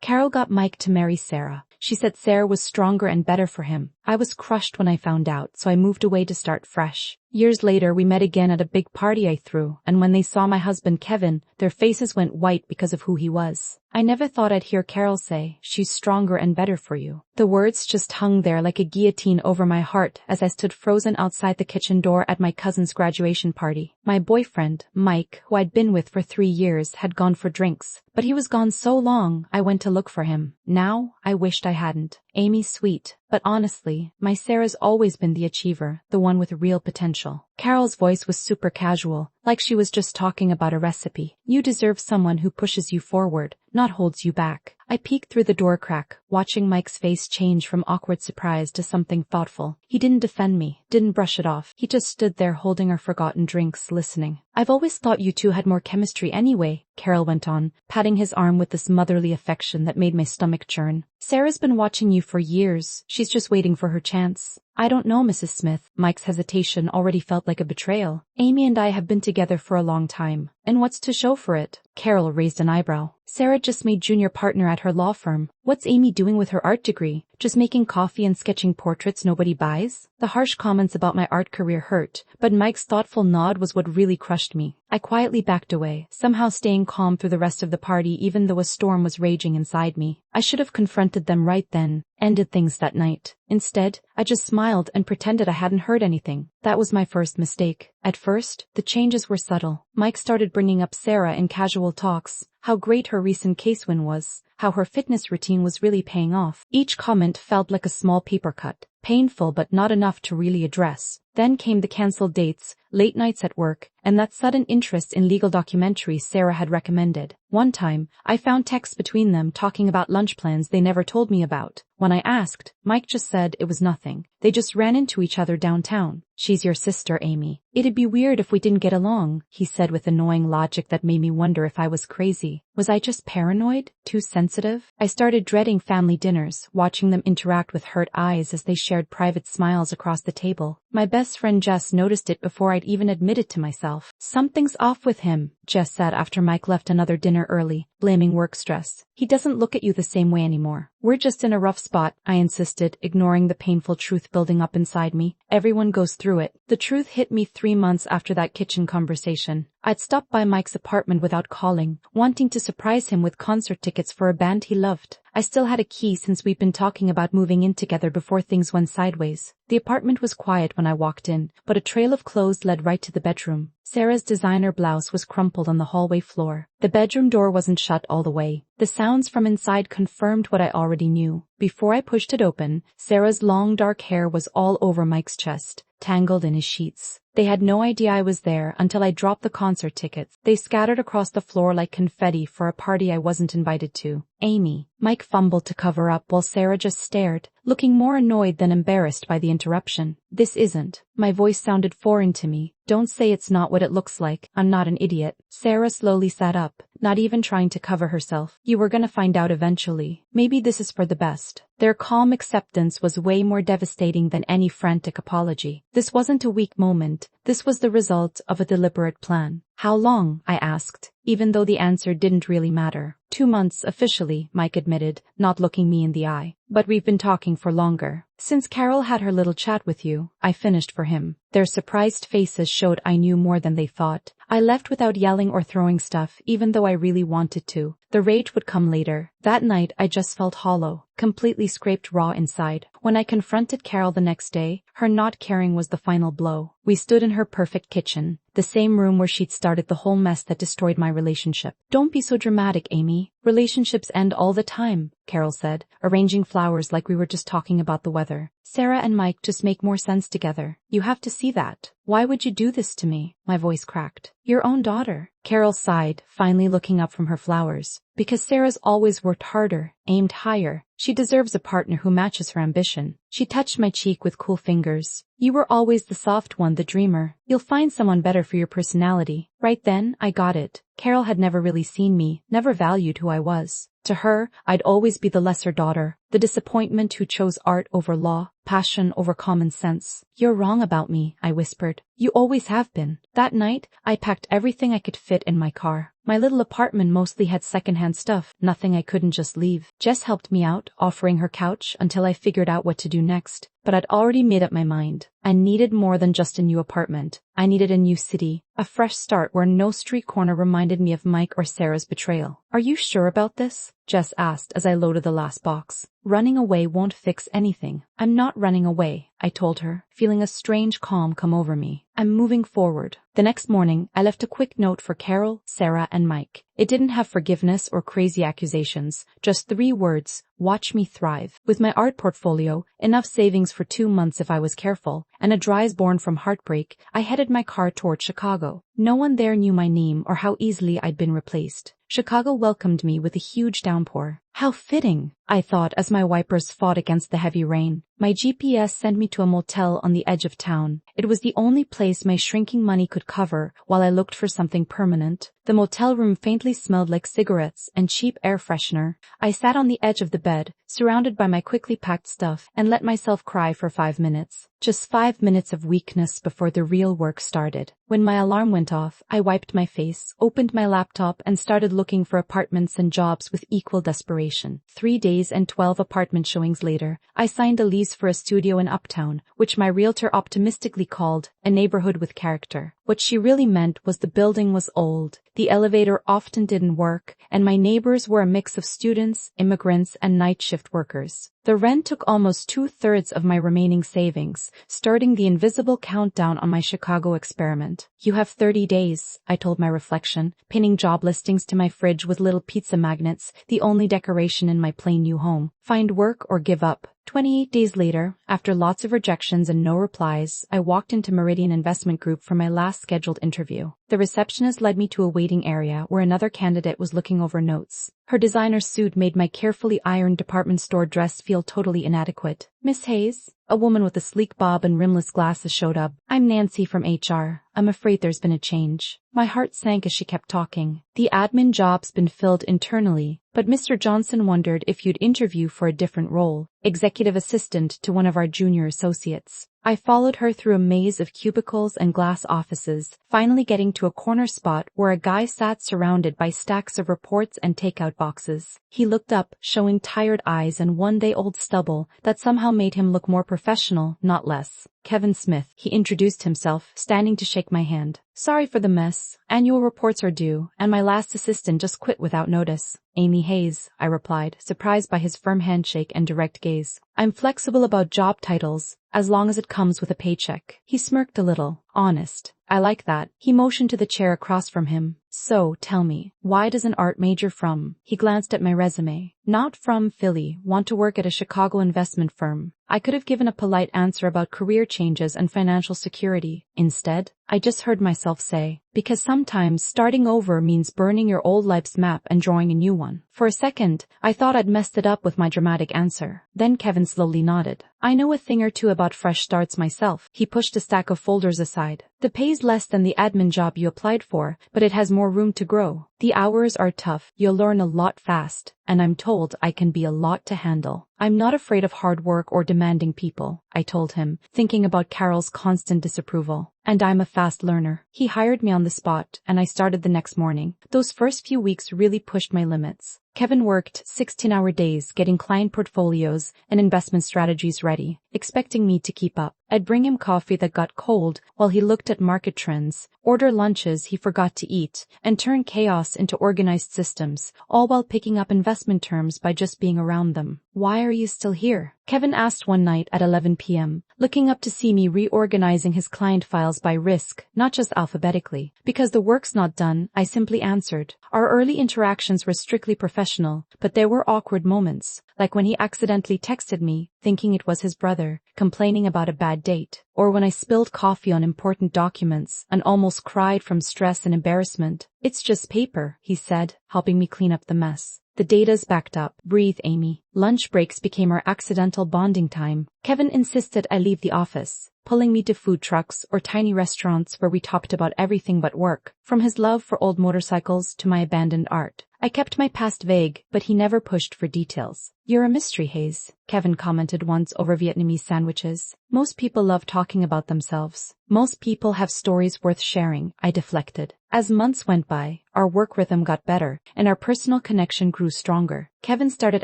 Carol got Mike to marry Sarah. She said Sarah was stronger and better for him. I was crushed when I found out, so I moved away to start fresh. Years later, we met again at a big party I threw, and when they saw my husband Kevin, their faces went white because of who he was. I never thought I'd hear Carol say, "She's stronger and better for you." The words just hung there like a guillotine over my heart as I stood frozen outside the kitchen door at my cousin's graduation party. My boyfriend, Mike, who I'd been with for 3 years, had gone for drinks, but he was gone so long, I went to look for him. Now, I wished I hadn't. Amy's sweet, but honestly, my Sarah's always been the achiever, the one with real potential. Carol's voice was super casual, like she was just talking about a recipe. You deserve someone who pushes you forward, not holds you back. I peeked through the door crack, watching Mike's face change from awkward surprise to something thoughtful. He didn't defend me, didn't brush it off. He just stood there holding our forgotten drinks, listening. "I've always thought you two had more chemistry anyway," Carol went on, patting his arm with this motherly affection that made my stomach churn. "Sarah's been watching you for years. She's just waiting for her chance." "I don't know, Mrs. Smith." Mike's hesitation already felt like a betrayal. "Amy and I have been together for a long time. And what's to show for it?" Carol raised an eyebrow. "Sarah just made junior partner at her law firm. What's Amy doing with her art degree? Just making coffee and sketching portraits nobody buys?" The harsh comments about my art career hurt, but Mike's thoughtful nod was what really crushed me. I quietly backed away, somehow staying calm through the rest of the party even though a storm was raging inside me. I should have confronted them right then, ended things that night. Instead, I just smiled and pretended I hadn't heard anything. That was my first mistake. At first, the changes were subtle. Mike started bringing up Sarah in casual talks, how great her recent case win was, how her fitness routine was really paying off. Each comment felt like a small paper cut, painful but not enough to really address. Then came the cancelled dates, late nights at work, and that sudden interest in legal documentaries Sarah had recommended. One time, I found texts between them talking about lunch plans they never told me about. When I asked, Mike just said it was nothing. They just ran into each other downtown. "She's your sister, Amy. It'd be weird if we didn't get along," he said with annoying logic that made me wonder if I was crazy. Was I just paranoid? Too sensitive? I started dreading family dinners, watching them interact with hurt eyes as they shared private smiles across the table. My best friend Jess noticed it before I'd even admit it to myself. "Something's off with him," Jess said after Mike left another dinner early, blaming work stress. "He doesn't look at you the same way anymore." "We're just in a rough spot," I insisted, ignoring the painful truth building up inside me. "Everyone goes through it." The truth hit me 3 months after that kitchen conversation. I'd stopped by Mike's apartment without calling, wanting to surprise him with concert tickets for a band he loved. I still had a key since we'd been talking about moving in together before things went sideways. The apartment was quiet when I walked in, but a trail of clothes led right to the bedroom. Sarah's designer blouse was crumpled on the hallway floor. The bedroom door wasn't shut all the way. The sounds from inside confirmed what I already knew. Before I pushed it open, Sarah's long dark hair was all over Mike's chest, tangled in his sheets. They had no idea I was there until I dropped the concert tickets. They scattered across the floor like confetti for a party I wasn't invited to. "Amy." Mike fumbled to cover up while Sarah just stared, looking more annoyed than embarrassed by the interruption. "This isn't." My voice sounded foreign to me. "Don't say it's not what it looks like. I'm not an idiot." Sarah slowly sat up, not even trying to cover herself. "You were gonna find out eventually. Maybe this is for the best." Their calm acceptance was way more devastating than any frantic apology. This wasn't a weak moment. This was the result of a deliberate plan. "How long?" I asked, even though the answer didn't really matter. 2 months officially, Mike admitted, not looking me in the eye. "But we've been talking for longer. Since Carol had her little chat with you," I finished for him. Their surprised faces showed I knew more than they thought. I left without yelling or throwing stuff, even though I really wanted to. The rage would come later. That night I just felt hollow, completely scraped raw inside. When I confronted Carol the next day, her not caring was the final blow. We stood in her perfect kitchen, the same room where she'd started the whole mess that destroyed my relationship. "Don't be so dramatic, Amy. Relationships end all the time," Carol said, arranging flowers like we were just talking about the weather. "Sarah and Mike just make more sense together. You have to see that." "Why would you do this to me?" My voice cracked. "Your own daughter." Carol sighed, finally looking up from her flowers. "Because Sarah's always worked harder, aimed higher. She deserves a partner who matches her ambition." She touched my cheek with cool fingers. "You were always the soft one, the dreamer. You'll find someone better for your personality." Right then, I got it. Carol had never really seen me, never valued who I was. To her, I'd always be the lesser daughter, the disappointment who chose art over law, passion over common sense. "You're wrong about me," I whispered. "You always have been." That night, I packed everything I could fit in my car. My little apartment mostly had secondhand stuff, nothing I couldn't just leave. Jess helped me out, offering her couch until I figured out what to do next. But I'd already made up my mind. I needed more than just a new apartment. I needed a new city, a fresh start where no street corner reminded me of Mike or Sarah's betrayal. Are you sure about this? Jess asked as I loaded the last box. Running away won't fix anything. I'm not running away, I told her, feeling a strange calm come over me. I'm moving forward. The next morning, I left a quick note for Carol, Sarah, and Mike. It didn't have forgiveness or crazy accusations, just 3 words: watch me thrive. With my art portfolio, enough savings for 2 months if I was careful, and a dries born from heartbreak, I headed my car toward Chicago. No one there knew my name or how easily I'd been replaced. Chicago welcomed me with a huge downpour. How fitting, I thought as my wipers fought against the heavy rain. My GPS sent me to a motel on the edge of town. It was the only place my shrinking money could cover while I looked for something permanent. The motel room faintly smelled like cigarettes and cheap air freshener. I sat on the edge of the bed, surrounded by my quickly packed stuff, and let myself cry for 5 minutes. Just 5 minutes of weakness before the real work started. When my alarm went off, I wiped my face, opened my laptop, and started looking for apartments and jobs with equal desperation. 3 days and 12 apartment showings later, I signed a lease for a studio in Uptown, which my realtor optimistically called a neighborhood with character. What she really meant was the building was old, the elevator often didn't work, and my neighbors were a mix of students, immigrants, and night shift workers. The rent took almost 2/3 of my remaining savings, starting the invisible countdown on my Chicago experiment. You have 30 days, I told my reflection, pinning job listings to my fridge with little pizza magnets, the only decoration in my plain new home. Find work or give up. 28 days later, after lots of rejections and no replies, I walked into Meridian Investment Group for my last scheduled interview. The receptionist led me to a waiting area where another candidate was looking over notes. Her designer suit made my carefully ironed department store dress feel totally inadequate. Miss Hayes? A woman with a sleek bob and rimless glasses showed up. I'm Nancy from HR. I'm afraid there's been a change. My heart sank as she kept talking. The admin job's been filled internally, but Mr. Johnson wondered if you'd interview for a different role, executive assistant to one of our junior associates. I followed her through a maze of cubicles and glass offices, finally getting to a corner spot where a guy sat surrounded by stacks of reports and takeout boxes. He looked up, showing tired eyes and one-day-old stubble that somehow made him look more professional, not less. Kevin Smith, he introduced himself, standing to shake my hand. Sorry for the mess. Annual reports are due, and my last assistant just quit without notice. Amy Hayes, I replied, surprised by his firm handshake and direct gaze. I'm flexible about job titles, as long as it comes with a paycheck. He smirked a little. Honest. I like that. He motioned to the chair across from him. So, tell me, why does an art major from? He glanced at my resume. Not from Philly, want to work at a Chicago investment firm. I could have given a polite answer about career changes and financial security. Instead, I just heard myself say, because sometimes starting over means burning your old life's map and drawing a new one. For a second, I thought I'd messed it up with my dramatic answer. Then Kevin slowly nodded. I know a thing or two about fresh starts myself. He pushed a stack of folders aside. The pay's less than the admin job you applied for, but it has more room to grow. The hours are tough. You'll learn a lot fast, and I'm told I can be a lot to handle. I'm not afraid of hard work or demanding people, I told him, thinking about Carol's constant disapproval. And I'm a fast learner. He hired me on the spot, and I started the next morning. Those first few weeks really pushed my limits. Kevin worked 16-hour days getting client portfolios and investment strategies ready, expecting me to keep up. I'd bring him coffee that got cold while he looked at market trends, order lunches he forgot to eat, and turn chaos into organized systems, all while picking up investment terms by just being around them. Why are you still here? Kevin asked one night at 11 p.m., looking up to see me reorganizing his client files by risk, not just alphabetically. Because the work's not done, I simply answered. Our early interactions were strictly professional, but there were awkward moments, like when he accidentally texted me, thinking it was his brother, complaining about a bad date, or when I spilled coffee on important documents and almost cried from stress and embarrassment. It's just paper, he said, helping me clean up the mess. The data's backed up. Breathe, Amy. Lunch breaks became our accidental bonding time. Kevin insisted I leave the office, pulling me to food trucks or tiny restaurants where we talked about everything but work, from his love for old motorcycles to my abandoned art. I kept my past vague, but he never pushed for details. You're a mystery, Hayes, Kevin commented once over Vietnamese sandwiches. Most people love talking about themselves. Most people have stories worth sharing, I deflected. As months went by, our work rhythm got better, and our personal connection grew stronger. Kevin started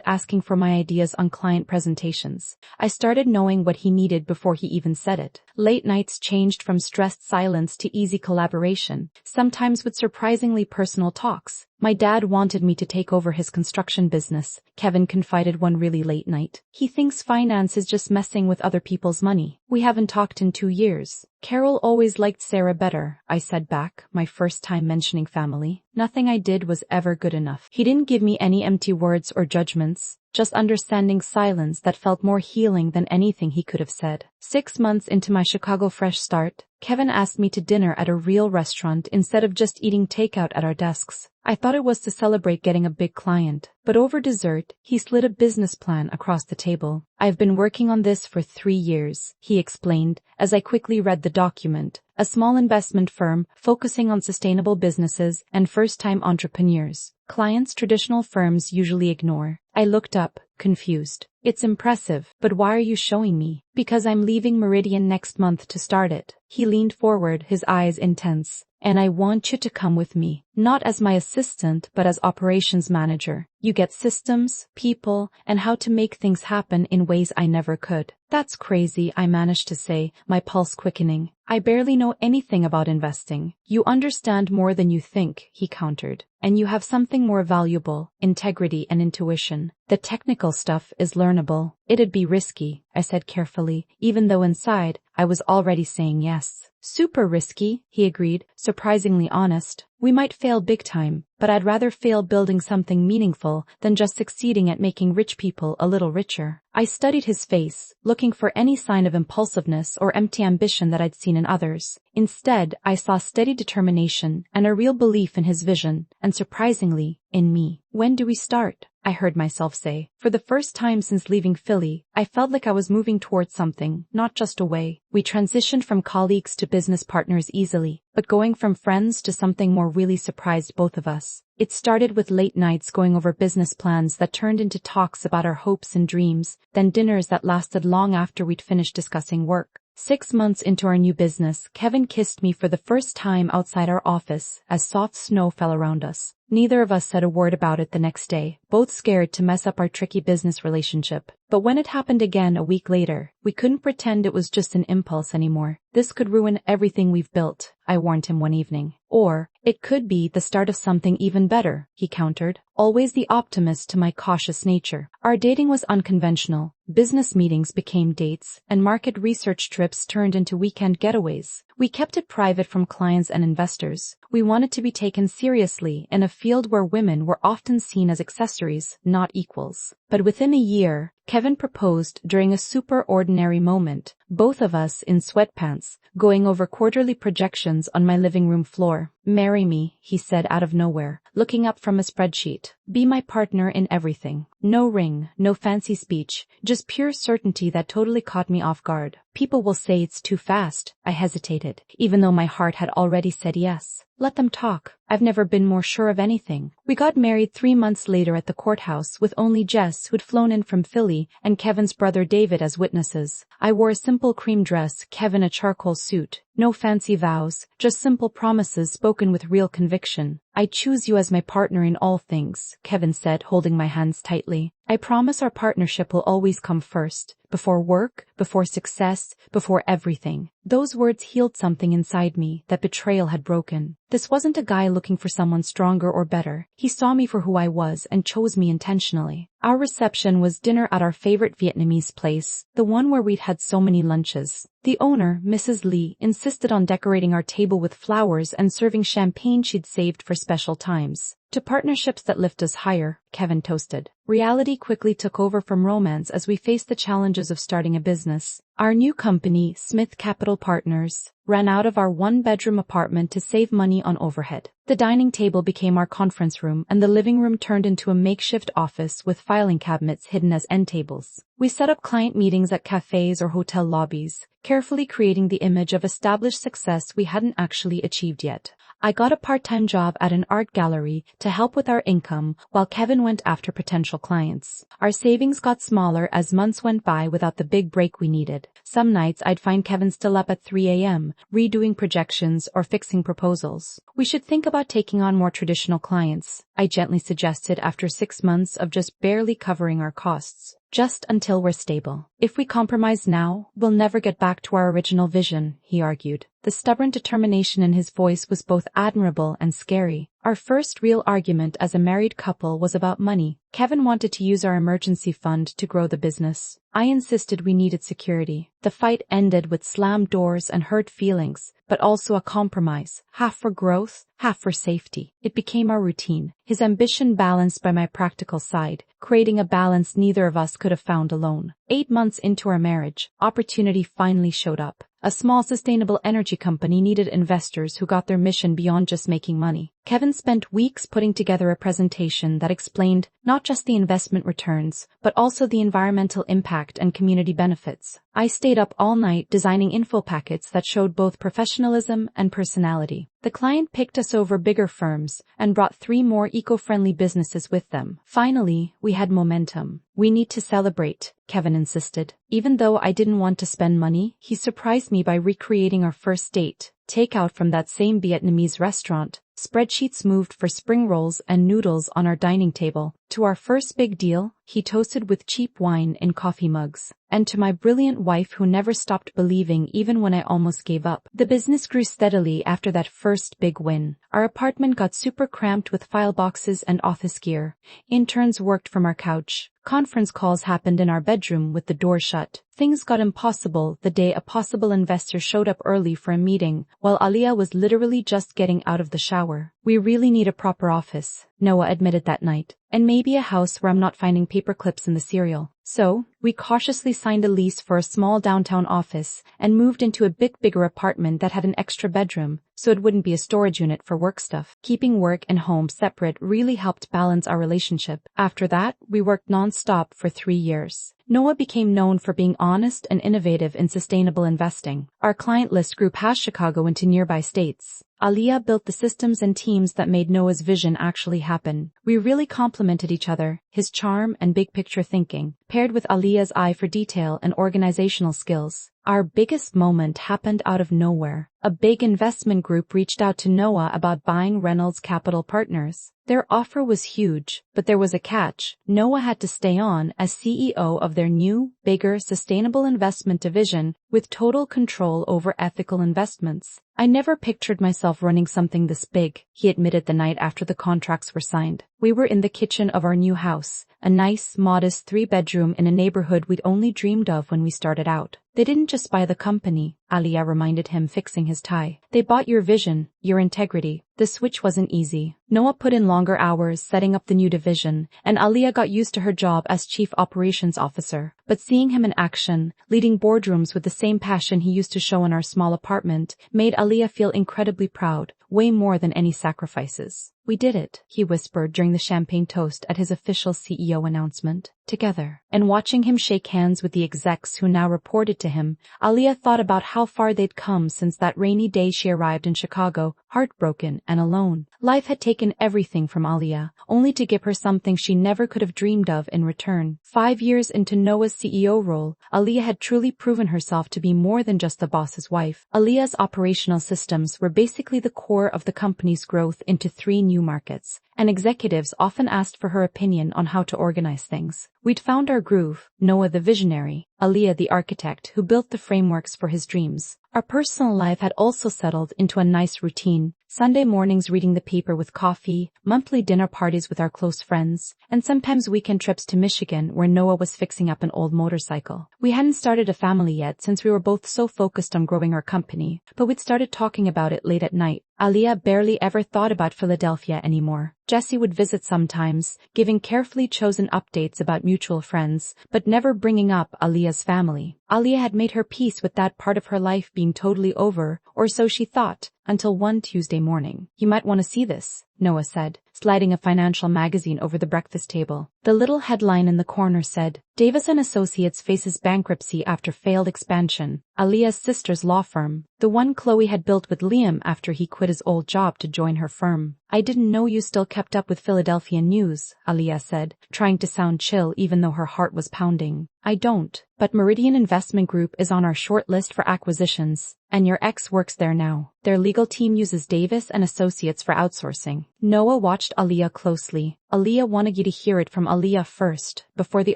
asking for my ideas on client presentations. I started knowing what he needed before he even said it. Late nights changed from stressed silence to easy collaboration, sometimes with surprisingly personal talks. My dad wanted me to take over his construction business, Kevin confided one really late night. He thinks finance is just messing with other people's money. We haven't talked in 2 years. Carol always liked Sarah better, I said back, my first time mentioning family. Nothing I did was ever good enough. He didn't give me any empty words or judgments, just understanding silence that felt more healing than anything he could have said. 6 months into my Chicago fresh start, Kevin asked me to dinner at a real restaurant instead of just eating takeout at our desks. I thought it was to celebrate getting a big client, but over dessert, he slid a business plan across the table. I've been working on this for 3 years, he explained, as I quickly read the document. A small investment firm focusing on sustainable businesses and first-time entrepreneurs. Clients traditional firms usually ignore. I looked up, confused. It's impressive, but why are you showing me? Because I'm leaving Meridian next month to start it. He leaned forward, his eyes intense. And I want you to come with me, not as my assistant but as operations manager. You get systems, people, and how to make things happen in ways I never could. That's crazy, I managed to say, my pulse quickening. I barely know anything about investing. You understand more than you think, he countered. And you have something more valuable, integrity and intuition. The technical stuff is learnable. It'd be risky, I said carefully, even though inside, I was already saying yes. Super risky, he agreed, surprisingly honest. We might fail big time, but I'd rather fail building something meaningful than just succeeding at making rich people a little richer. I studied his face, looking for any sign of impulsiveness or empty ambition that I'd seen in others. Instead, I saw steady determination and a real belief in his vision, and surprisingly, in me. When do we start? I heard myself say. For the first time since leaving Philly, I felt like I was moving towards something, not just away. We transitioned from colleagues to business partners easily, but going from friends to something more really surprised both of us. It started with late nights going over business plans that turned into talks about our hopes and dreams, then dinners that lasted long after we'd finished discussing work. 6 months into our new business, Kevin kissed me for the first time outside our office as soft snow fell around us. Neither of us said a word about it the next day, both scared to mess up our tricky business relationship. But when it happened again a week later, we couldn't pretend it was just an impulse anymore. This could ruin everything we've built, I warned him one evening. Or, it could be the start of something even better, he countered, always the optimist to my cautious nature. Our dating was unconventional. Business meetings became dates, and market research trips turned into weekend getaways. We kept it private from clients and investors. We wanted to be taken seriously in a field where women were often seen as accessories, not equals. But within a year, Kevin proposed during a super ordinary moment, both of us in sweatpants, going over quarterly projections on my living room floor. Marry me, he said out of nowhere, looking up from a spreadsheet. Be my partner in everything. No ring, no fancy speech, just pure certainty that totally caught me off guard. People will say it's too fast, I hesitated, even though my heart had already said yes. Let them talk. I've never been more sure of anything. We got married 3 months later at the courthouse with only Jess, who'd flown in from Philly, and Kevin's brother David as witnesses. I wore a simple cream dress, Kevin a charcoal suit. No fancy vows, just simple promises spoken with real conviction. I choose you as my partner in all things, Kevin said, holding my hands tightly. I promise our partnership will always come first. Before work, before success, before everything. Those words healed something inside me that betrayal had broken. This wasn't a guy looking for someone stronger or better. He saw me for who I was and chose me intentionally. Our reception was dinner at our favorite Vietnamese place, the one where we'd had so many lunches. The owner, Mrs. Lee, insisted on decorating our table with flowers and serving champagne she'd saved for special times. To partnerships that lift us higher, Kevin toasted. Reality quickly took over from romance as we faced the challenges of starting a business. Our new company, Smith Capital Partners, ran out of our 1-bedroom apartment to save money on overhead. The dining table became our conference room, and the living room turned into a makeshift office with filing cabinets hidden as end tables. We set up client meetings at cafes or hotel lobbies, carefully creating the image of established success we hadn't actually achieved yet. I got a part-time job at an art gallery to help with our income while Kevin went after potential clients. Our savings got smaller as months went by without the big break we needed. Some nights I'd find Kevin still up at 3 a.m., redoing projections or fixing proposals. We should think about taking on more traditional clients, I gently suggested after 6 months of just barely covering our costs. Just until we're stable. If we compromise now, we'll never get back to our original vision, he argued. The stubborn determination in his voice was both admirable and scary. Our first real argument as a married couple was about money. Kevin wanted to use our emergency fund to grow the business. I insisted we needed security. The fight ended with slammed doors and hurt feelings, but also a compromise, half for growth, half for safety. It became our routine, his ambition balanced by my practical side, creating a balance neither of us could have found alone. 8 months into our marriage, opportunity finally showed up. A small sustainable energy company needed investors who got their mission beyond just making money. Kevin spent weeks putting together a presentation that explained not just the investment returns, but also the environmental impact and community benefits. I stayed up all night designing info packets that showed both professionalism and personality. The client picked us over bigger firms and brought 3 more eco-friendly businesses with them. Finally, we had momentum. We need to celebrate, Kevin insisted. Even though I didn't want to spend money, he surprised me by recreating our first date. Takeout from that same Vietnamese restaurant, spreadsheets moved for spring rolls and noodles on our dining table. To our first big deal, he toasted with cheap wine in coffee mugs. And to my brilliant wife who never stopped believing even when I almost gave up. The business grew steadily after that first big win. Our apartment got super cramped with file boxes and office gear. Interns worked from our couch. Conference calls happened in our bedroom with the door shut. Things got impossible the day a possible investor showed up early for a meeting, while Aliyah was literally just getting out of the shower. We really need a proper office, Noah admitted that night. And maybe a house where I'm not finding paper clips in the cereal. So, we cautiously signed a lease for a small downtown office and moved into a bit bigger apartment that had an extra bedroom, so it wouldn't be a storage unit for work stuff. Keeping work and home separate really helped balance our relationship. After that, we worked non-stop for 3 years. Noah became known for being honest and innovative in sustainable investing. Our client list grew past Chicago into nearby states. Aliyah built the systems and teams that made Noah's vision actually happen. We really complemented each other, his charm and big-picture thinking, paired with Aliyah's eye for detail and organizational skills. Our biggest moment happened out of nowhere. A big investment group reached out to Noah about buying Reynolds Capital Partners. Their offer was huge, but there was a catch. Noah had to stay on as CEO of their new, bigger, sustainable investment division with total control over ethical investments. I never pictured myself running something this big, he admitted the night after the contracts were signed. We were in the kitchen of our new house, a nice, modest 3-bedroom in a neighborhood we'd only dreamed of when we started out. They didn't just buy the company, Aliyah reminded him, fixing his tie. They bought your vision, your integrity. The switch wasn't easy. Noah put in longer hours setting up the new division, and Aliyah got used to her job as chief operations officer. But seeing him in action, leading boardrooms with the same passion he used to show in our small apartment, made Aliyah feel incredibly proud, way more than any sacrifices. We did it, he whispered during the champagne toast at his official CEO announcement. Together. And watching him shake hands with the execs who now reported to him, Aliyah thought about how far they'd come since that rainy day she arrived in Chicago, heartbroken and alone. Life had taken everything from Aliyah, only to give her something she never could have dreamed of in return. 5 years into Noah's CEO role, Aliyah had truly proven herself to be more than just the boss's wife. Aliyah's operational systems were basically the core of the company's growth into 3 new markets, and executives often asked for her opinion on how to organize things. We'd found our groove, Noah the visionary, Aliyah the architect who built the frameworks for his dreams. Our personal life had also settled into a nice routine. Sunday mornings reading the paper with coffee, monthly dinner parties with our close friends, and sometimes weekend trips to Michigan where Noah was fixing up an old motorcycle. We hadn't started a family yet since we were both so focused on growing our company, but we'd started talking about it late at night. Aliyah barely ever thought about Philadelphia anymore. Jesse would visit sometimes, giving carefully chosen updates about mutual friends, but never bringing up Aliyah's family. Aliyah had made her peace with that part of her life being totally over, or so she thought, until one Tuesday morning. You might want to see this, Noah said, sliding a financial magazine over the breakfast table. The little headline in the corner said, Davis & Associates faces bankruptcy after failed expansion. Aaliyah's sister's law firm, the one Chloe had built with Liam after he quit his old job to join her firm. I didn't know you still kept up with Philadelphia news, Aaliyah said, trying to sound chill even though her heart was pounding. I don't, but Meridian Investment Group is on our short list for acquisitions, and your ex works there now. Their legal team uses Davis & Associates for outsourcing. Noah watched Aaliyah closely. Aaliyah wanted you to hear it from Aaliyah first, before the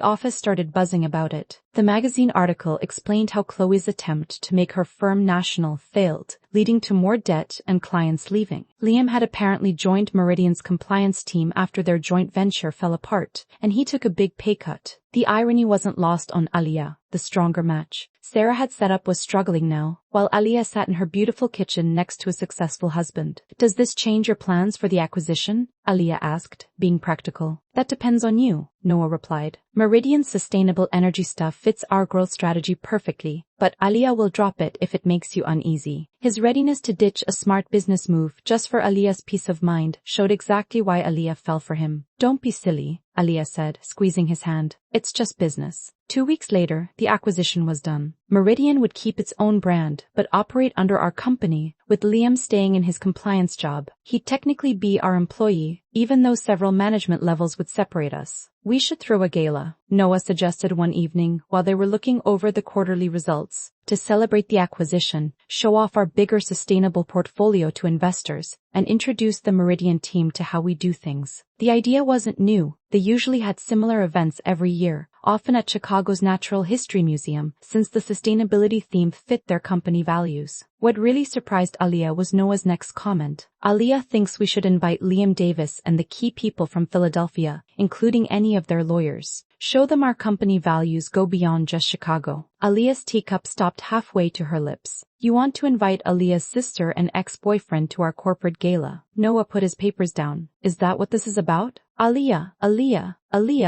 office started buzzing about it. The magazine article explained how Chloe's attempt to make her firm national failed, leading to more debt and clients leaving. Liam had apparently joined Meridian's compliance team after their joint venture fell apart, and he took a big pay cut. The irony wasn't lost on Aaliyah. The stronger match Sarah had set up was struggling now, while Aaliyah sat in her beautiful kitchen next to a successful husband. Does this change your plans for the acquisition? Aaliyah asked, being practical. That depends on you, Noah replied. Meridian's sustainable energy stuff fits our growth strategy perfectly, but Aaliyah will drop it if it makes you uneasy. His readiness to ditch a smart business move just for Aaliyah's peace of mind showed exactly why Aaliyah fell for him. Don't be silly, Aaliyah said, squeezing his hand. It's just business. 2 weeks later, the acquisition was done. Meridian would keep its own brand, but operate under our company, with Liam staying in his compliance job. He'd technically be our employee, even though several management levels would separate us. We should throw a gala, Noah suggested one evening while they were looking over the quarterly results. To celebrate the acquisition, show off our bigger sustainable portfolio to investors, and introduce the Meridian team to how we do things. The idea wasn't new. They usually had similar events every year, often at Chicago's Natural History Museum, since the sustainability theme fit their company values. What really surprised Aaliyah was Noah's next comment. Aaliyah thinks we should invite Liam Davis and the key people from Philadelphia, including any of their lawyers. Show them our company values go beyond just Chicago. Aaliyah's teacup stopped halfway to her lips. You want to invite Aaliyah's sister and ex-boyfriend to our corporate gala. Noah put his papers down. Is that what this is about? Aaliyah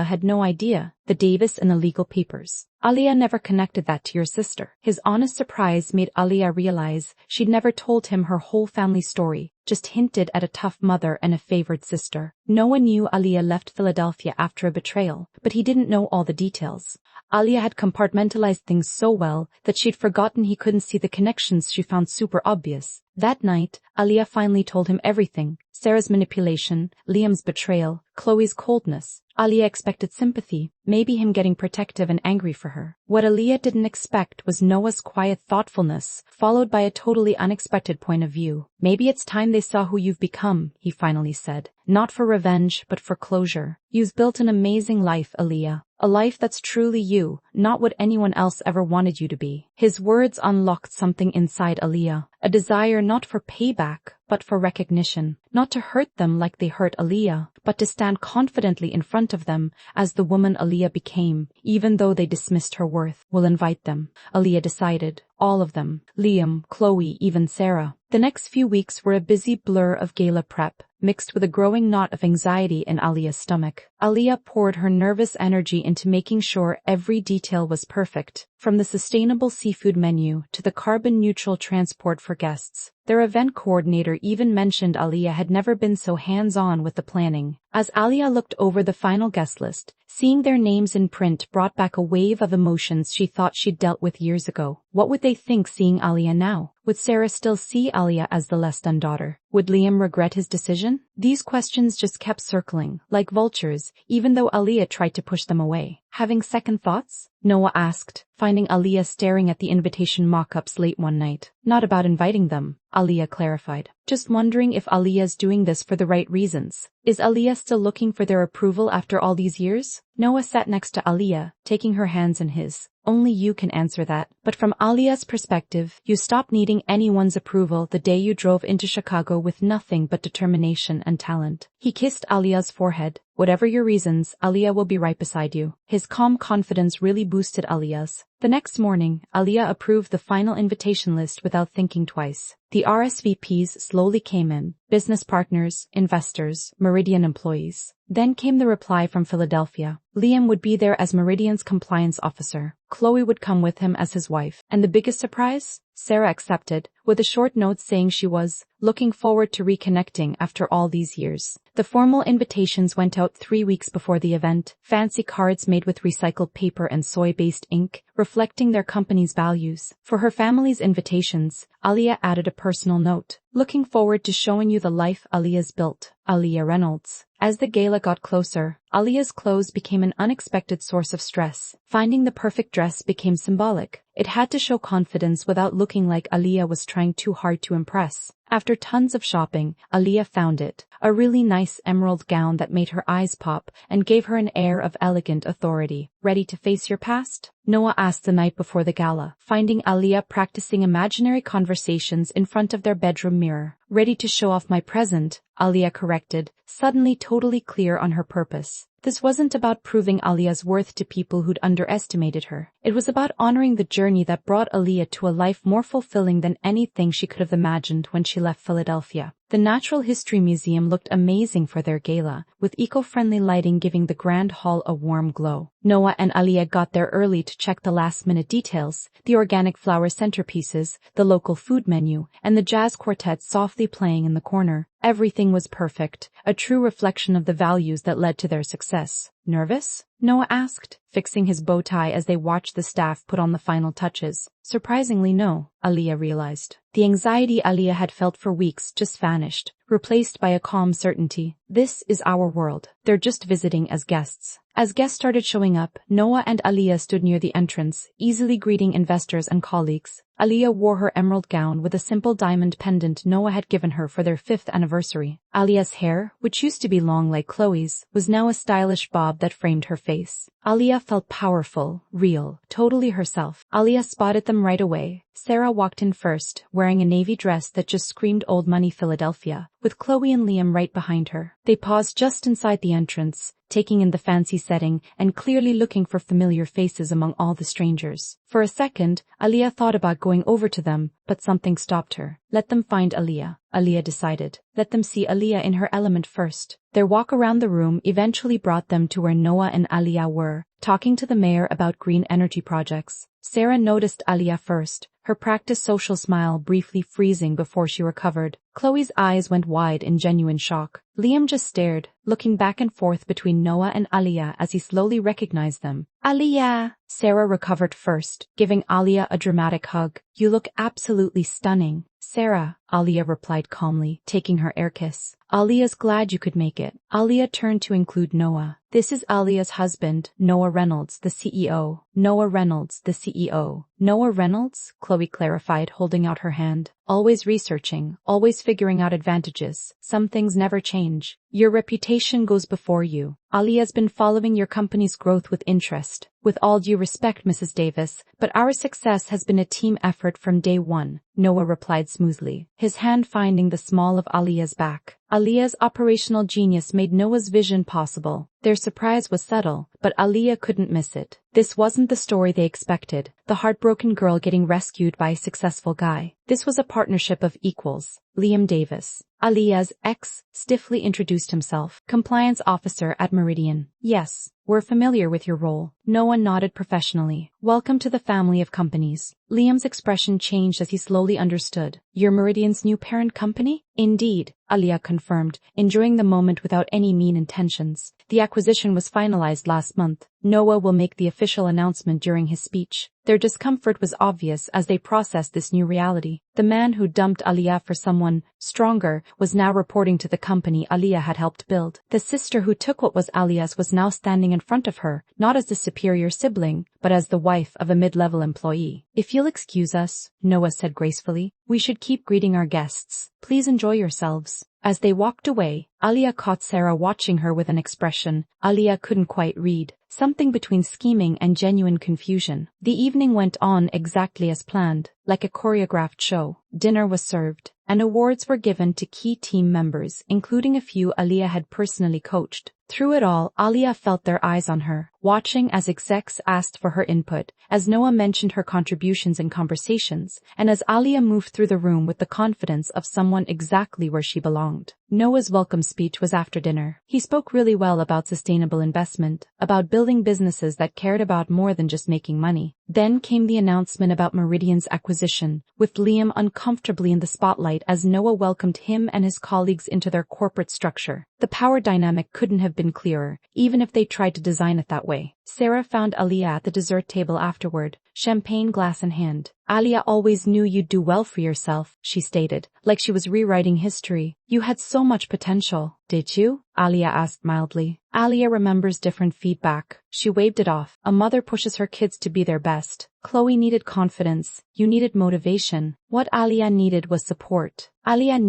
had no idea. The Davis and the legal papers. Aaliyah never connected that to your sister. His honest surprise made Aaliyah realize she'd never told him her whole family story, just hinted at a tough mother and a favored sister. No one knew Aaliyah left Philadelphia after a betrayal, but he didn't know all the details. Aaliyah had compartmentalized things so well that she'd forgotten he couldn't see the connections she found super obvious. That night, Aaliyah finally told him everything. Sarah's manipulation, Liam's betrayal, Chloe's coldness. Aaliyah expected sympathy, maybe him getting protective and angry for her. What Aaliyah didn't expect was Noah's quiet thoughtfulness, followed by a totally unexpected point of view. Maybe it's time they saw who you've become, he finally said. Not for revenge, but for closure. You've built an amazing life, Aaliyah. A life that's truly you, not what anyone else ever wanted you to be. His words unlocked something inside Aaliyah, a desire not for payback, but for recognition. Not to hurt them like they hurt Aaliyah, but to stand confidently in front of them as the woman Aaliyah became, even though they dismissed her worth. We'll invite them, Aaliyah decided. All of them. Liam, Chloe, even Sarah. The next few weeks were a busy blur of gala prep, mixed with a growing knot of anxiety in Aaliyah's stomach. Aaliyah poured her nervous energy into making sure every detail was perfect, from the sustainable seafood menu to the carbon-neutral transport for guests. Their event coordinator even mentioned Aaliyah had never been so hands-on with the planning. As Aaliyah looked over the final guest list, seeing their names in print brought back a wave of emotions she thought she'd dealt with years ago. What would they think seeing Aaliyah now? Would Sarah still see Aaliyah as the less than daughter? Would Liam regret his decision? These questions just kept circling, like vultures, even though Aaliyah tried to push them away. Having second thoughts? Noah asked, finding Aaliyah staring at the invitation mock-ups late one night. Not about inviting them, Aaliyah clarified. Just wondering if Aaliyah's doing this for the right reasons. Is Aaliyah still looking for their approval after all these years? Noah sat next to Aaliyah, taking her hands in his. Only you can answer that. But from Aaliyah's perspective, you stopped needing anyone's approval the day you drove into Chicago with nothing but determination and talent. He kissed Aaliyah's forehead. Whatever your reasons, Aaliyah will be right beside you. His calm confidence really boosted Aaliyah's. The next morning, Aaliyah approved the final invitation list without thinking twice. The RSVPs slowly came in. Business partners, investors, Meridian employees. Then came the reply from Philadelphia. Liam would be there as Meridian's compliance officer. Chloe would come with him as his wife. And the biggest surprise? Sarah accepted, with a short note saying she was looking forward to reconnecting after all these years. The formal invitations went out 3 weeks before the event, fancy cards made with recycled paper and soy-based ink, reflecting their company's values. For her family's invitations, Aaliyah added a personal note. Looking forward to showing you the life Aaliyah's built. Aaliyah Reynolds. As the gala got closer, Aaliyah's clothes became an unexpected source of stress. Finding the perfect dress became symbolic. It had to show confidence without looking like Aaliyah was trying too hard to impress. After tons of shopping, Aaliyah found it, a really nice emerald gown that made her eyes pop and gave her an air of elegant authority. Ready to face your past? Noah asked the night before the gala, finding Aaliyah practicing imaginary conversations in front of their bedroom mirror. Ready to show off my present, Aaliyah corrected, suddenly totally clear on her purpose. This wasn't about proving Aaliyah's worth to people who'd underestimated her. It was about honoring the journey that brought Aaliyah to a life more fulfilling than anything she could have imagined when she left Philadelphia. The Natural History Museum looked amazing for their gala, with eco-friendly lighting giving the grand hall a warm glow. Noah and Aaliyah got there early to check the last-minute details, the organic flower centerpieces, the local food menu, and the jazz quartet softly playing in the corner. Everything was perfect, a true reflection of the values that led to their success. Nervous? Noah asked, fixing his bow tie as they watched the staff put on the final touches. Surprisingly no, Aaliyah realized. The anxiety Aaliyah had felt for weeks just vanished, replaced by a calm certainty. This is our world. They're just visiting as guests. As guests started showing up, Noah and Aaliyah stood near the entrance, easily greeting investors and colleagues. Aaliyah wore her emerald gown with a simple diamond pendant Noah had given her for their 5th anniversary. Aaliyah's hair, which used to be long like Chloe's, was now a stylish bob that framed her face. Aaliyah felt powerful, real, totally herself. Aaliyah spotted them right away. Sarah walked in first, wearing a navy dress that just screamed old money Philadelphia, with Chloe and Liam right behind her. They paused just inside the entrance, taking in the fancy setting and clearly looking for familiar faces among all the strangers. For a second, Aaliyah thought about going over to them, but something stopped her. Let them find Aaliyah, Aaliyah decided. Let them see Aaliyah in her element first. Their walk around the room eventually brought them to where Noah and Aaliyah were, talking to the mayor about green energy projects. Sarah noticed Aaliyah first, her practiced social smile briefly freezing before she recovered. Chloe's eyes went wide in genuine shock. Liam just stared, looking back and forth between Noah and Aaliyah as he slowly recognized them. Aaliyah! Sarah recovered first, giving Aaliyah a dramatic hug. You look absolutely stunning. Sarah, Aaliyah replied calmly, taking her air kiss. Aaliyah's glad you could make it. Aaliyah turned to include Noah. This is Aaliyah's husband, Noah Reynolds, the CEO. Noah Reynolds, the CEO. Noah Reynolds? Chloe clarified, holding out her hand. Always researching, always figuring out advantages. Some things never change. Your reputation goes before you. Aaliyah's been following your company's growth with interest. With all due respect, Mrs. Davis, but our success has been a team effort from day one, Noah replied smoothly, his hand finding the small of Aaliyah's back. Aaliyah's operational genius made Noah's vision possible. Their surprise was subtle, but Aaliyah couldn't miss it. This wasn't the story they expected, the heartbroken girl getting rescued by a successful guy. This was a partnership of equals. Liam Davis, Aaliyah's ex, stiffly introduced himself. Compliance officer at Meridian. Yes, we're familiar with your role. Noah nodded professionally. Welcome to the family of companies. Liam's expression changed as he slowly understood. You're Meridian's new parent company? Indeed, Aaliyah confirmed, enjoying the moment without any mean intentions. The acquisition was finalized last month. Noah will make the official announcement during his speech. Their discomfort was obvious as they processed this new reality. The man who dumped Aaliyah for someone stronger was now reporting to the company Aaliyah had helped build. The sister who took what was Aaliyah's was now standing in front of her, not as the superior sibling, but as the wife of a mid-level employee. If you'll excuse us, Noah said gracefully, we should keep greeting our guests. Please enjoy yourselves. As they walked away, Aaliyah caught Sarah watching her with an expression Aaliyah couldn't quite read, something between scheming and genuine confusion. The evening went on exactly as planned, like a choreographed show. Dinner was served, and awards were given to key team members, including a few Aaliyah had personally coached. Through it all, Aaliyah felt their eyes on her, watching as execs asked for her input, as Noah mentioned her contributions in conversations, and as Aliyah moved through the room with the confidence of someone exactly where she belonged. Noah's welcome speech was after dinner. He spoke really well about sustainable investment, about building businesses that cared about more than just making money. Then came the announcement about Meridian's acquisition, with Liam uncomfortably in the spotlight as Noah welcomed him and his colleagues into their corporate structure. The power dynamic couldn't have been clearer, even if they tried to design it that way. Sarah found Aliyah at the dessert table afterward, champagne glass in hand. "Aliyah always knew you'd do well for yourself," she stated, like she was rewriting history. "You had so much potential." "Did you?" Aliyah asked mildly. Aliyah remembers different feedback. She waved it off. A mother pushes her kids to be their best. Chloe needed confidence. You needed motivation. What Aliyah needed was support. Aliyah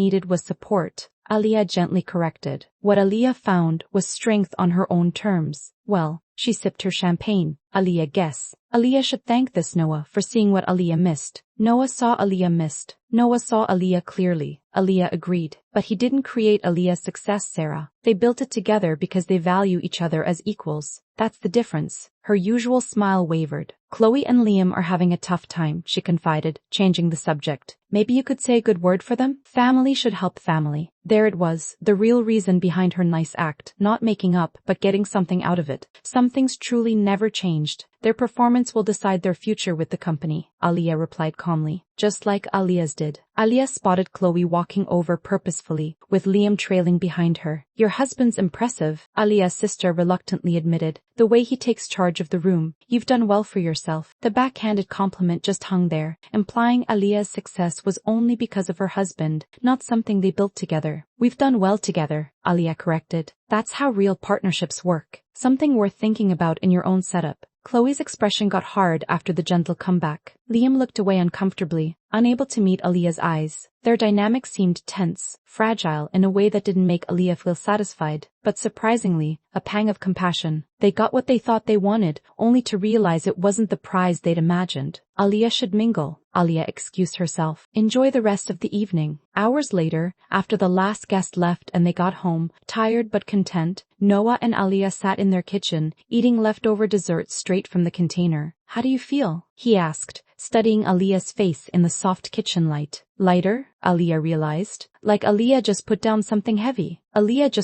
gently corrected. What Aliyah found was strength on her own terms. Well, she sipped her champagne. Aliyah guess. Aliyah should thank this Noah for seeing what Aliyah missed. Noah saw Aliyah clearly. Aliyah agreed. But he didn't create Aliyah's success, Sarah. They built it together because they value each other as equals. That's the difference. Her usual smile wavered. "Chloe and Liam are having a tough time," she confided, changing the subject. "Maybe you could say a good word for them? Family should help family." There it was, the real reason behind her nice act, not making up, but getting something out of it. Some things truly never changed. Their performance will decide their future with the company, Aliyah replied calmly. Just like Aliyah's did. Aliyah spotted Chloe walking over purposefully, with Liam trailing behind her. "Your husband's impressive," Aliyah's sister reluctantly admitted. "The way he takes charge of the room. You've done well for yourself." The backhanded compliment just hung there, implying Aliyah's success was only because of her husband, not something they built together. "We've done well together," Aliyah corrected. "That's how real partnerships work. Something worth thinking about in your own setup." Chloe's expression got hard after the gentle comeback. Liam looked away uncomfortably, unable to meet Aliyah's eyes. Their dynamic seemed tense, fragile in a way that didn't make Aliyah feel satisfied, but surprisingly, a pang of compassion. They got what they thought they wanted, only to realize it wasn't the prize they'd imagined. Aliyah should mingle. Aliyah excused herself. "Enjoy the rest of the evening." Hours later, after the last guest left and they got home, tired but content, Noah and Aliyah sat in their kitchen, eating leftover desserts straight from the container. "How do you feel?" he asked, studying Aliyah's face in the soft kitchen light. "Lighter," Aliyah realized. Like Aliyah just put down something heavy. Aliyah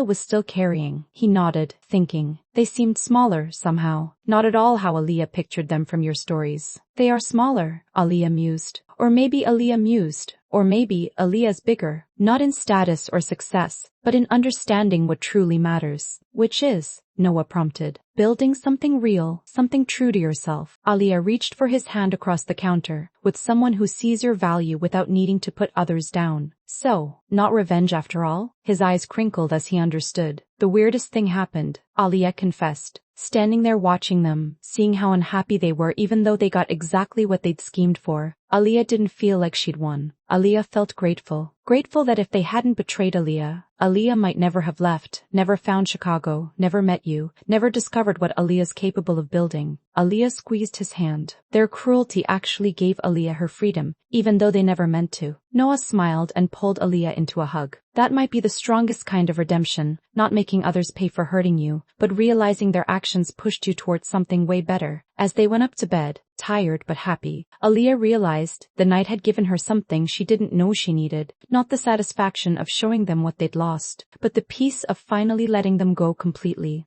was still carrying. He nodded, thinking. "They seemed smaller, somehow. Not at all how Aliyah pictured them from your stories." "They are smaller," Aliyah mused. Or maybe Aliyah's bigger. Not in status or success, but in understanding what truly matters. "Which is?" Noah prompted. "Building something real, something true to yourself." Aliyah reached for his hand across the counter, with someone who sees your value without needing to put others down. "So, not revenge after all?" His eyes crinkled as he understood. "The weirdest thing happened," Aliyah confessed. Standing there watching them, seeing how unhappy they were even though they got exactly what they'd schemed for, Aliyah didn't feel like she'd won. Aliyah felt grateful. Grateful that if they hadn't betrayed Aliyah, Aliyah might never have left, never found Chicago, never met you, never discovered what Aliyah's capable of building. Aliyah squeezed his hand. Their cruelty actually gave Aliyah her freedom, even though they never meant to. Noah smiled and pulled Aliyah into a hug. That might be the strongest kind of redemption, not making others pay for hurting you, but realizing their actions pushed you towards something way better. As they went up to bed, tired but happy, Aliyah realized the night had given her something she didn't know she needed. Not the satisfaction of showing them what they'd lost, but the peace of finally letting them go completely.